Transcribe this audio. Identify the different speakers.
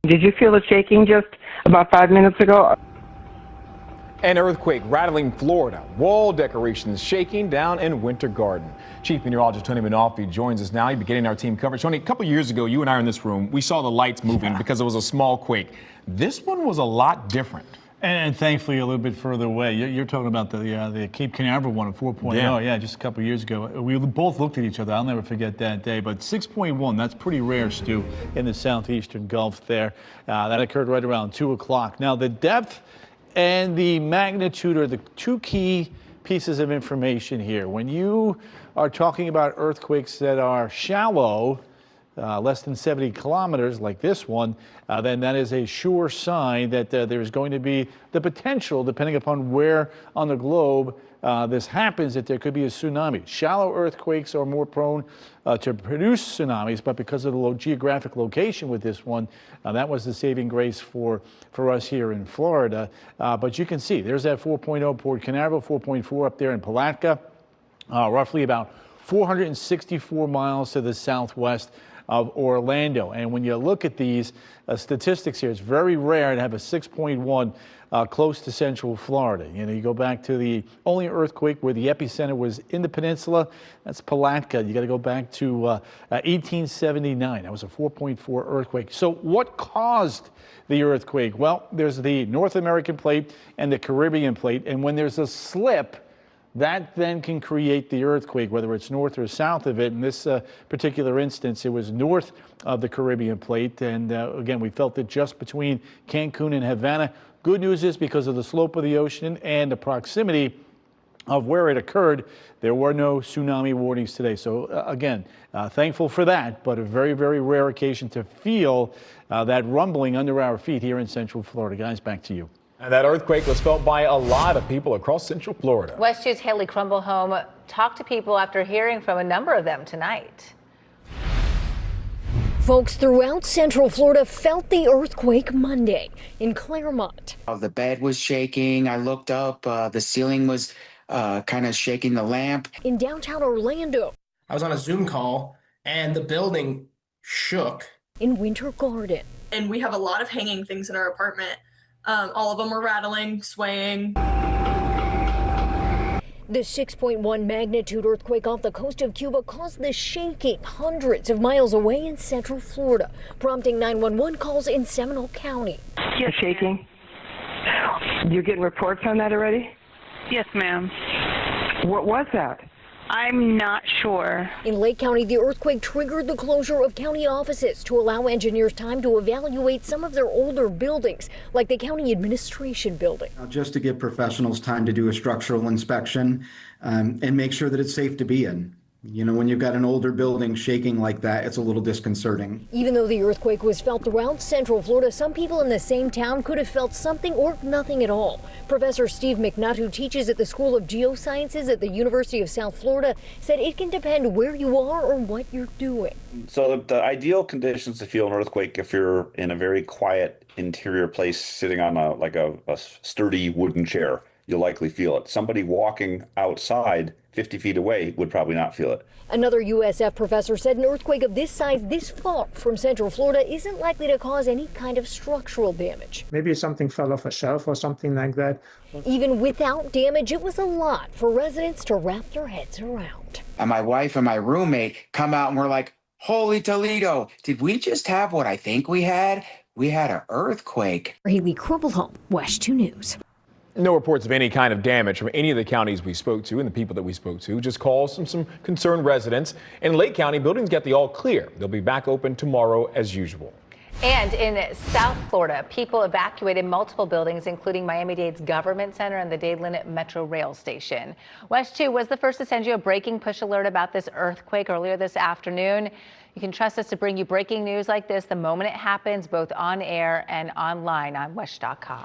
Speaker 1: Did you feel the shaking just about 5 minutes ago?
Speaker 2: An earthquake rattling Florida. Wall decorations shaking down in Winter Garden. Chief Meteorologist Tony Manolfi joins us now. You're beginning our team coverage. Tony, a couple years ago, you and I are in this room. We saw the lights moving because it was a small quake. This one was a lot different.
Speaker 3: And thankfully, a little bit further away. You're talking about the Cape Canaveral one at 4.0. Yeah, just a couple years ago. We both looked at each other. I'll never forget that day. But 6.1, that's pretty rare, Stu, in the southeastern Gulf there. That occurred right around 2 o'clock. Now, the depth and the magnitude are the two key pieces of information here. When you are talking about earthquakes that are shallow, less than 70 kilometers like this one, then that is a sure sign that there's going to be the potential, depending upon where on the globe this happens, that there could be a tsunami. Shallow earthquakes are more prone to produce tsunamis, but because of the geographic location with this one, that was the saving grace for us here in Florida. But you can see there's that 4.0 Port Canaveral, 4.4 up there in Palatka, roughly about 464 miles to the southwest of Orlando. And when you look at these statistics here, it's very rare to have a 6.1 close to central Florida. You know, you go back to the only earthquake where the epicenter was in the peninsula, that's Palatka. You got to go back to 1879. That was a 4.4 earthquake. So what caused the earthquake? Well, there's the North American plate and the Caribbean plate. And when there's a slip, that then can create the earthquake, whether it's north or south of it. In this particular instance, it was north of the Caribbean plate. And again, we felt it just between Cancun and Havana. Good news is because of the slope of the ocean and the proximity of where it occurred, there were no tsunami warnings today. So again, thankful for that, but a very, very rare occasion to feel that rumbling under our feet here in Central Florida. Guys, back to you.
Speaker 2: And that earthquake was felt by a lot of people across Central Florida.
Speaker 4: West 2's Haley Crumblehome talked to people after hearing from a number of them tonight.
Speaker 5: Folks throughout Central Florida felt the earthquake Monday in Claremont.
Speaker 6: The bed was shaking. I looked up. The ceiling was kind of shaking the lamp.
Speaker 5: In downtown Orlando.
Speaker 7: I was on a Zoom call and the building shook.
Speaker 5: In Winter Garden.
Speaker 8: And we have a lot of hanging things in our apartment. All of them were rattling, swaying.
Speaker 5: The 6.1 magnitude earthquake off the coast of Cuba caused the shaking hundreds of miles away in Central Florida, prompting 911 calls in Seminole County.
Speaker 1: Yes. Shaking? You getting reports on that already?
Speaker 9: Yes, ma'am.
Speaker 1: What was that?
Speaker 9: I'm not sure.
Speaker 5: In Lake County, the earthquake triggered the closure of county offices to allow engineers time to evaluate some of their older buildings, like the county administration building.
Speaker 10: Just to give professionals time to do a structural inspection and make sure that it's safe to be in. You know, when you've got an older building shaking like that, it's a little disconcerting.
Speaker 5: Even though the earthquake was felt throughout Central Florida, some people in the same town could have felt something or nothing at all. Professor Steve McNutt, who teaches at the School of Geosciences at the University of South Florida, said it can depend where you are or what you're doing.
Speaker 11: So the ideal conditions to feel an earthquake, if you're in a very quiet interior place sitting on a sturdy wooden chair, you'll likely feel it. Somebody walking outside 50 feet away would probably not feel it.
Speaker 5: Another USF professor said an earthquake of this size this far from Central Florida isn't likely to cause any kind of structural damage.
Speaker 12: Maybe something fell off a shelf or something like that.
Speaker 5: Even without damage, it was a lot for residents to wrap their heads around.
Speaker 6: And my wife and my roommate come out and we're like, holy Toledo, did we just have what I think we had? We had an earthquake.
Speaker 5: Haley Crumblehome, West 2 News.
Speaker 2: No reports of any kind of damage from any of the counties we spoke to and the people that we spoke to. Just calls from some concerned residents. In Lake County, buildings get the all clear. They'll be back open tomorrow as usual.
Speaker 4: And in South Florida, people evacuated multiple buildings, including Miami-Dade's Government Center and the Dade-Lynn Metro Rail Station. West 2 was the first to send you a breaking push alert about this earthquake earlier this afternoon. You can trust us to bring you breaking news like this the moment it happens, both on air and online on WESH.com.